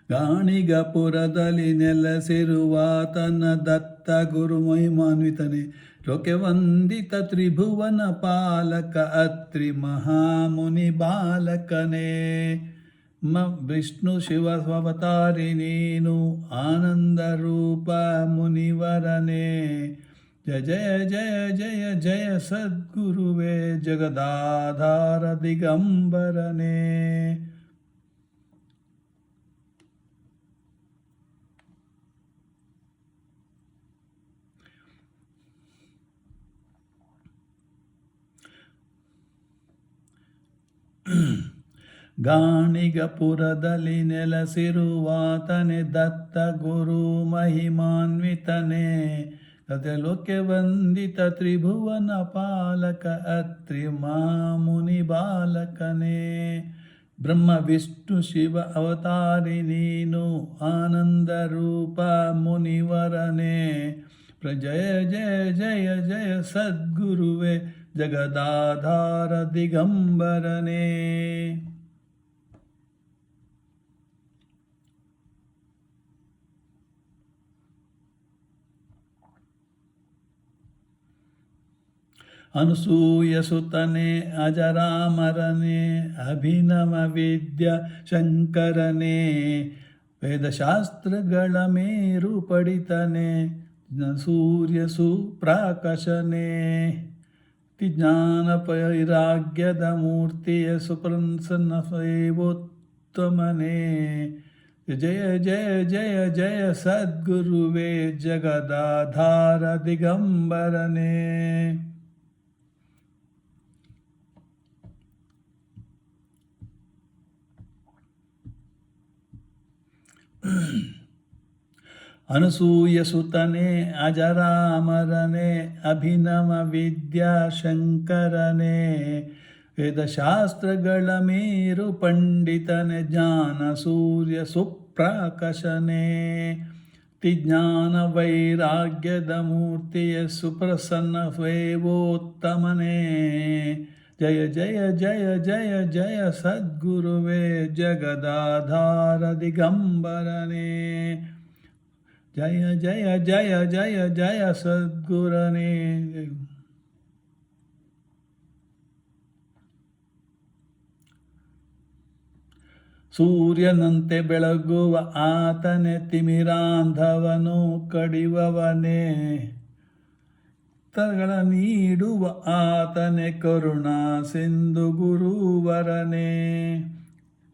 ಗಾಣಿಗಪುರದಲ್ಲಿ ನೆಲೆಸಿರುವ ತನ್ನ ದತ್ತ ಗುರು ಮಹಿಮಾನ್ವಿತನೇ, ಲೋಕೆ ವಂದಿತ ತ್ರಿಭುವನ ಪಾಲಕ ಅತ್ರಿ ಮಹಾಮುನಿ ಬಾಲಕನೇ. ವಿಷ್ಣು ಶಿವ ಅವತಾರಿ ನೀನು ಆನಂದ ರೂಪ ಮುನಿವರನೇ. ಜಯ ಜಯ ಜಯ ಜಯ ಜಯ ಸದ್ಗುರುವೇ ಜಗದಾಧಾರ ದಿಗಂಬರನೇ. ಗಾಣಿಗಪುರದಲ್ಲಿ ನೆಲೆಸಿರುವಾತನೇ ದತ್ತ ಗುರು ಮಹಿಮಾನ್ವಿತನೇ. ಲೋಕೆ ವಂದಿತ ತ್ರಿಭುವನ ಪಾಲಕ ಅತ್ರಿ ಮಹಾಮುನಿ ಬಾಲಕನೇ. ಬ್ರಹ್ಮ ವಿಷ್ಣು ಶಿವ ಅವತಾರಿ ನೀನು ಆನಂದ ರೂಪ ಮುನಿವರನೇ. ಜಯ ಜಯ ಜಯ ಜಯ ಸದ್ಗುರುವೇ ಜಗದಾಧಾರ ದಿಗಂಬರನೇ. ಅನಸೂಯ ಸುತನೇ ಅಜರಾಮರನೇ, ಅಭಿನವ ವಿದ್ಯಾ ಶಂಕರನೇ. ವೇದಶಾಸ್ತ್ರಗಳ ಮೇರು ಪಡಿತನೇ, ಸೂರ್ಯ ಸುಪ್ರಾಕಾಶನೇ. ಜ್ಞಾನ ವೈರಾಗ್ಯದ ಮೂರ್ತಿಯ ಸುಪ್ರಸನ್ನ ಸೇವೋತ್ತಮನೇ. ಜಯ ಜಯ ಜಯ ಜಯ ಸದ್ಗುರುವೇ ಜಗದಾಧಾರ ದಿಗಂಬರನೇ. ಅನಸೂಯ ಸುತನೇ ಅಜರಾಮರನೇ, ಅಭಿನವ ವಿದ್ಯಾ ಶಂಕರನೇ. ವೇದಶಾಸ್ತ್ರಗಳ ಮೇರು ಪಂಡಿತನೇ, ಜ್ಞಾನ ಸೂರ್ಯ ಸುಪ್ರಾಕಾಶನೇ. ಜ್ಞಾನ ವೈರಾಗ್ಯದ ಮೂರ್ತಿಯ ಸುಪ್ರಸನ್ನ ಸೇವೋತ್ತಮನೇ. ಜಯ ಜಯ ಜಯ ಜಯ ಜಯ ಸದ್ಗುರುವೇ ಜಗದಾಧಾರ ದಿಗಂಬರನೇ. ಜಯ ಜಯ ಜಯ ಜಯ ಜಯ ಸದ್ಗುರನೇ. ಸೂರ್ಯನಂತೆ ಬೆಳಗುವ ಆತನೇ, ತಿಮಿರಾಂಧವನು ಕಡಿವವನೇ. ತಗಳ ನೀಡುವ ಆತನೇ, ಕರುಣಾ ಸಿಂಧು ಗುರುವರನೇ.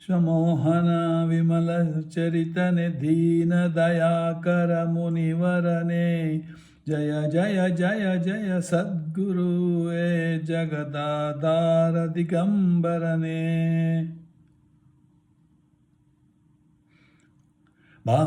ಶಮೋಹನ ವಿಮಲ ಚರಿತನೆ, ದೀನ ದಯಾಕರ ಮುನಿವರನೇ. ಜಯ ಜಯ ಜಯ ಜಯ ಸದ್ಗುರುವೇ ಜಗದಾಧಾರ ದಿಗಂಬರನೇ. ಬಾ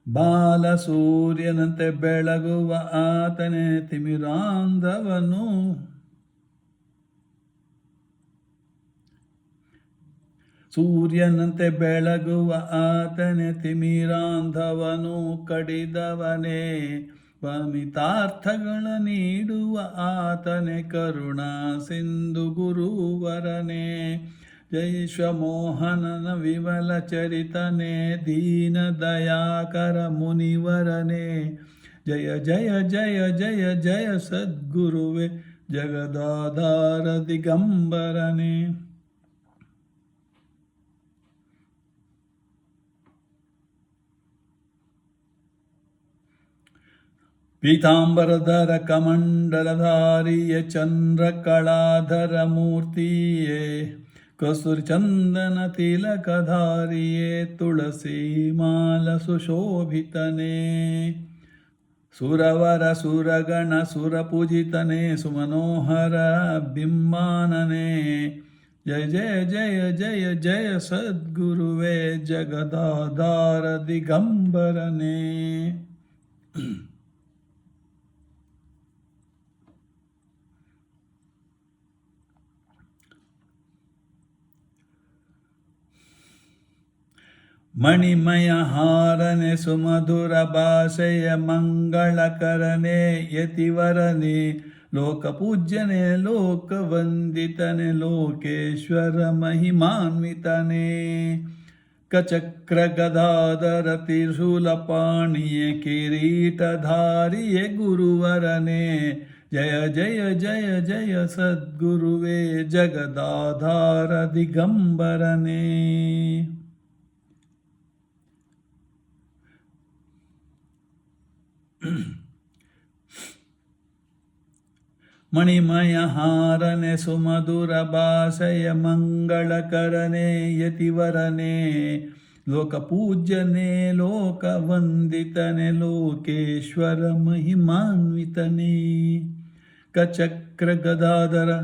ಬಾಲಸೂರ್ಯನಂತೆ ಬೆಳಗುವ ಆತನೇ, ತಿಮಿರಾಂಧವನು ಸೂರ್ಯನಂತೆ ಬೆಳಗುವ ಆತನೇ, ತಿಮಿರಾಂಧವನು ಕಡಿದವನೇ. ಮಿತಾರ್ಥಗಳ ನೀಡುವ ಆತನೇ, ಕರುಣಾ ಸಿಂಧು ಗುರುವರನೇ. ಜೈಶ್ವಮೋಹನನ ವಿಮಲ ಚರಿತನೇ, ದೀನ ದಯಾಕರ ಮುನಿವರನೇ. ಜಯ ಜಯ ಜಯ ಜಯ ಜಯ ಸದ್ಗುರುವೇ ಜಗದಾಧಾರ ದಿಗಂಬರನೇ. ಪೀತಾಂಬರಧರ ಕಮಂಡಲಧಾರಿಯ ಚಂದ್ರ ಕಳಾಧರ ಮೂರ್ತಿಯೇ. ಕಸ್ತೂರಿ ಚಂದನ ತಿಲಕಧಾರಿಯೇ, ತುಳಸಿ ಮಾಲ ಸುಶೋಭಿತನೇ. ಸುರವರ ಸುರಗಣ ಸುರಪೂಜಿತನೇ, ಸುಮನೋಹರ ಬಿಂಬಾನನೇ. ಜಯ ಜಯ ಜಯ ಜಯ ಜಯ ಸದ್ಗುರುವೇ ಜಗದಾಧಾರ ದಿಗಂಬರನೇ. ಮಣಿಮಯ ಹಾರನೆ ಸುಮಧುರ ಭಾಷೆಯ ಮಂಗಳಕರನೆ ಯತಿವರನೆ ಲೋಕಪೂಜ್ಯನೆ ಲೋಕವಂದಿತನೆ ಲೋಕೇಶ್ವರ ಮಹಿಮಾನ್ವಿತನೆ ಕಚಕ್ರ ಗದಾಧರ ತ್ರಿಶೂಲಪಾಣಿಯೇ ಕಿರೀಟಧಾರಿಯೇ ಗುರುವರನೇ ಜಯ ಜಯ ಜಯ ಜಯ ಸದ್ಗುರುವೇ ಜಗದಾಧಾರ ದಿಗಂಬರನೇ. ಮಣಿಮಯ ಹಾರನೆ ಸುಮಧುರ ಭಾಷೆಯ ಮಂಗಳಕರನೆ ಯತಿವರನೆ ಲೋಕಪೂಜ್ಯನೆ ಲೋಕವಂದಿತನೆ ಲೋಕೇಶ್ವರ ಮಹಿಮಾನ್ವಿತನೆ ಕಚಕ್ರ ಗದಾಧರ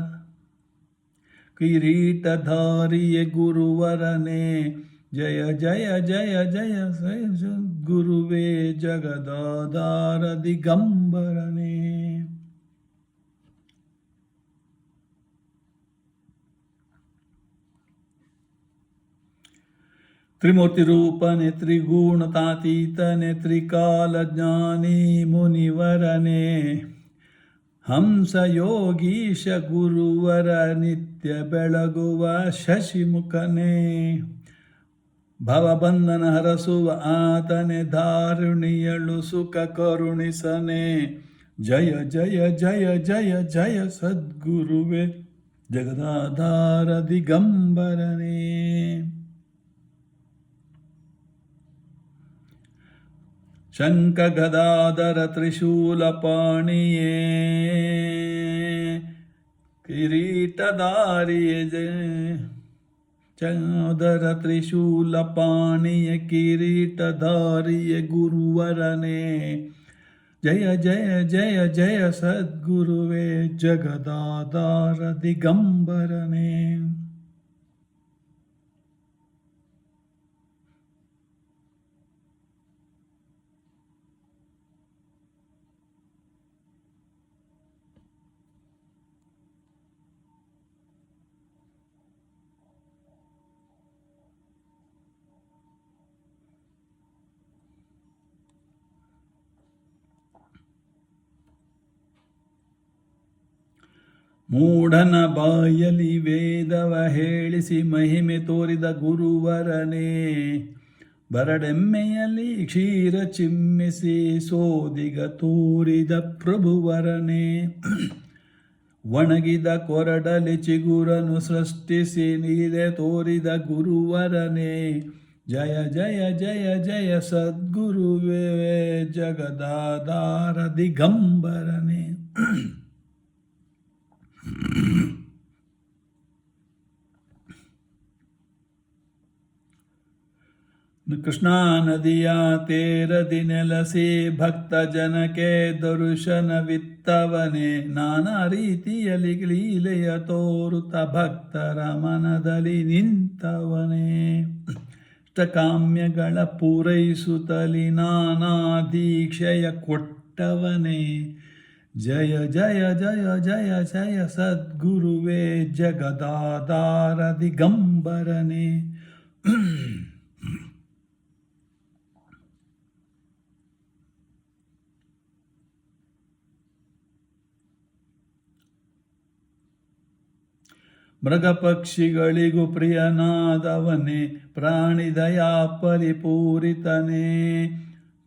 ಕಿರೀಟಧಾರಿಯೇ ಗುರುವರನೆ ಜಯ ಜಯ ಜಯ ಜಯ ಗುರುವೇ ಜಗದಾಧಾರ ದಿಗಂಬರನೇ. ತ್ರಿಮೂರ್ತಿ ರೂಪನೆ ತ್ರಿಗುಣತಾತೀತನೆ ತ್ರಿಕಾಲಜ್ಞಾನಿ ಮುನಿವರನೆ ಹಂಸ ಯೋಗೀಶ ಗುರುವರ ನಿತ್ಯ ಬೆಳಗುವ ಶಶಿಮುಖನೇ ಭವಬಂಧನ ಹರಸುವ ಆತನೆ ಧಾರುಣಿಯಳು ಸುಖ ಕರುಣಿಸನೆ ಜಯ ಜಯ ಜಯ ಜಯ ಜಯ ಸದ್ಗುರುವೇ ಜಗದಾಧಾರ ದಿಗಂಬರನೇ. ಶಂಖ ಗದಾಧರ ತ್ರಿಶೂಲಪಾಣಿಯೇ ಕಿರೀಟಧಾರಿಯೇ ಚಾದರ ತ್ರಿಶೂಲಪಾಣಿಯ ಕಿರೀಟಧಾರಿಯ ಗುರುವರನೇ ಜಯ ಜಯ ಜಯ ಜಯ ಸದ್ಗುರುವೇ ಜಗದಾಧಾರ ದಿಗಂಬರನೇ. ಮೂಢನ ಬಾಯಲಿ ವೇದವ ಹೇಳಿಸಿ ಮಹಿಮೆ ತೋರಿದ ಗುರುವರನೇ ಬರಡೆಮ್ಮೆಯಲ್ಲಿ ಕ್ಷೀರ ಚಿಮ್ಮಿಸಿ ಸೋದಿಗ ತೋರಿದ ಪ್ರಭುವರನೇ ಒಣಗಿದ ಕೊರಡಲಿ ಚಿಗುರನು ಸೃಷ್ಟಿಸಿ ನೀರೆ ತೋರಿದ ಗುರುವರನೇ ಜಯ ಜಯ ಜಯ ಜಯ ಸದ್ಗುರುವೇ ಜಗದಾಧಾರ ದಿಗಂಬರನೇ. ಕೃಷ್ಣಾ ನದಿಯ ತೇರದಿ ನೆಲಸಿ ಭಕ್ತ ಜನಕ್ಕೆ ದರ್ಶನವಿತ್ತವನೇ ನಾನಾ ರೀತಿಯಲ್ಲಿ ಲೀಲೆಯ ತೋರುತ್ತ ಭಕ್ತರ ಮನದಲ್ಲಿ ನಿಂತವನೇ ಇಷ್ಟಕಾಮ್ಯಗಳ ಪೂರೈಸುತ್ತಲಿ ನಾನಾ ದೀಕ್ಷೆಯ ಕೊಟ್ಟವನೇ ಜಯ ಜಯ ಜಯ ಜಯ ಜಯ ಸದ್ಗುರುವೇ ಜಗದಾಧಾರ ದಿಗಂಬರನೇ. ಮೃಗಪಕ್ಷಿಗಳಿಗೂ ಪ್ರಿಯನಾದವನೇ ಪ್ರಾಣಿ ದಯಾ ಪರಿಪೂರಿತನೇ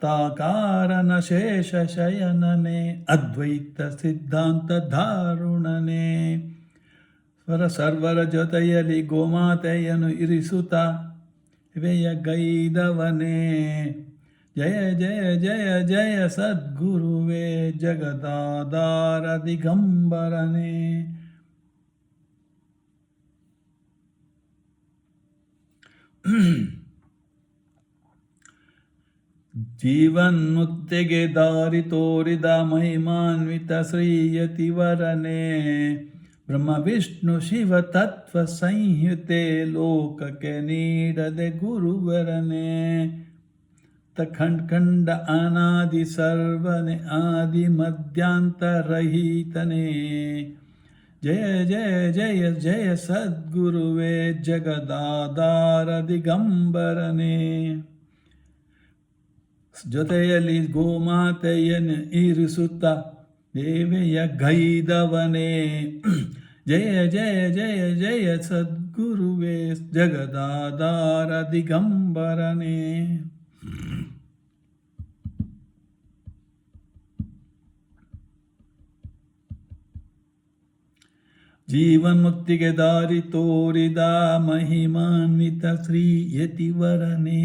ತಾಕಾರನ ಶೇಷ ಶಯನನೇ ಅದ್ವೈತ ಸಿದ್ಧಾಂತ ಧಾರುಣನೇ ಸರ್ವರ ಜೊತೆಯಲ್ಲಿ ಗೋಮಾತೆಯನ್ನು ಇರಿಸುತ್ತ ಗೈದವನೇ ಜಯ ಜಯ ಜಯ ಜಯ ಸದ್ಗುರುವೇ ಜಗದಾಧಾರ ದಿಗಂಬರನೇ. ಜೀವನ್ಮುಕ್ತಿಗೆ ದಾರಿ ತೋರಿದ ಮಹಿಮಾನ್ವಿತ ಶ್ರೀಯತಿವರನೇ ಬ್ರಹ್ಮ ವಿಷ್ಣು ಶಿವ ತತ್ವ ಸಂಹಿತೆ ಲೋಕಕ್ಕೆ ನೀಡದೆ ಗುರುವರನೇ ಖಂಡ ಅನಾದಿ ಸರ್ವನೆ ಆದಿ ಮಧ್ಯಾಂತರಹಿತನೇ ಜಯ ಜಯ ಜಯ ಜಯ ಸದ್ಗುರುವೇ ಜಗದಾಧಾರ ದಿಗಂಬರನೇ. ಜೊತೆಯಲ್ಲಿ ಗೋಮಾತೆಯನ್ನು ಇರಿಸುತ್ತ ದೇವೆಯ ಗೈದವನೇ. ಜಯ ಜಯ ಜಯ ಜಯ ಸದ್ಗುರುವೇ ಜಗದಾಧಾರ ದಿಗಂಬರನೇ. ಜೀವನ್ಮುಕ್ತಿಗೆ ದಾರಿ ತೋರಿದ ಮಹಿಮಾನ್ವಿತ ಶ್ರೀ ಯತಿವರನೇ.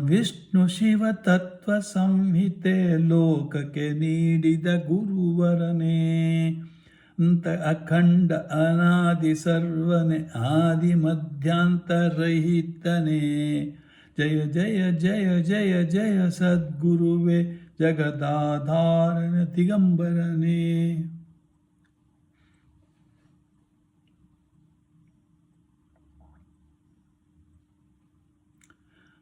ವಿಷ್ಣು ಶಿವ ತತ್ವ ಸಂಹಿತೆ ಲೋಕಕ್ಕೆ ನೀಡಿದ ಗುರುವರನೇ. ಅಖಂಡ ಅನಾದಿ ಸರ್ವನೆ ಆದಿ ಮಧ್ಯಾಂತರಹಿತನೇ. ಜಯ ಜಯ ಜಯ ಜಯ ಜಯ ಸದ್ಗುರುವೇ ಜಗದಾಧಾರಣ ದಿಗಂಬರನೇ.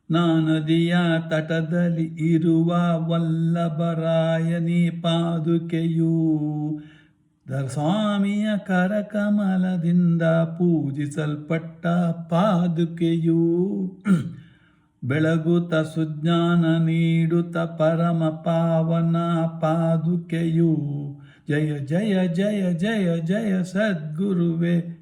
ನದಿಯ ತಟದಲ್ಲಿ ಇರುವ ವಲ್ಲಭರಾಯನಿ ಪಾದುಕೆಯು ಸ್ವಾಮಿಯ ಕರಕಮಲದಿಂದ ಪೂಜಿಸಲ್ಪಟ್ಟ ಪಾದುಕೆಯು. ಬೆಳಗುತ್ತ ಸುಜ್ಞಾನ ನೀಡುತ್ತ ಪರಮ ಪಾವನ ಪಾದುಕೆಯು. ಜಯ ಜಯ ಜಯ ಜಯ ಜಯ ಸದ್ಗುರುವೇ.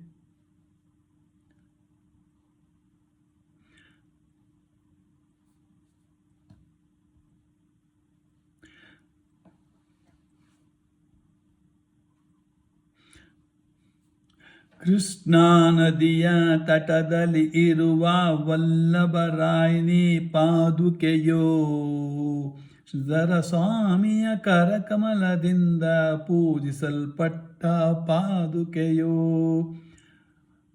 ಕೃಷ್ಣಾ ನದಿಯ ತಟದಲ್ಲಿ ಇರುವ ವಲ್ಲಭರಾಯನಿ ಪಾದುಕೆಯೋ ಸ್ವಾಮಿಯ ಕರಕಮಲದಿಂದ ಪೂಜಿಸಲ್ಪಟ್ಟ ಪಾದುಕೆಯೋ.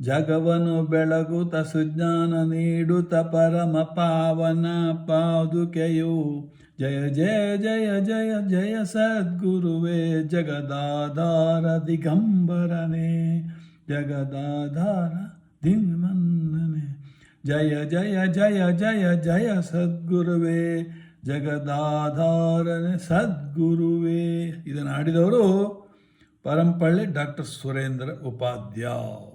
ಜಗವನ್ನು ಬೆಳಗುತ್ತ ಸುಜ್ಞಾನ ನೀಡುತ್ತ ಪರಮ ಪಾವನ ಪಾದುಕೆಯೋ. ಜಯ ಜಯ ಜಯ ಜಯ ಜಯ ಸದ್ಗುರುವೇ ಜಗದಾಧಾರ ದಿಗಂಬರನೇ. ಜಗದಾಧಾರ ದಿಗಂಬರನೇ. ಜಯ ಜಯ ಜಯ ಜಯ ಜಯ ಸದ್ಗುರುವೇ ಜಗದಾಧಾರನೆ ಸದ್ಗುರುವೇ. ಇದನ್ನು ಹಾಡಿದವರು ಪರಂಪಳ್ಳಿ ಡಾಕ್ಟರ್ ಸುರೇಂದ್ರ ಉಪಾಧ್ಯಾಯ.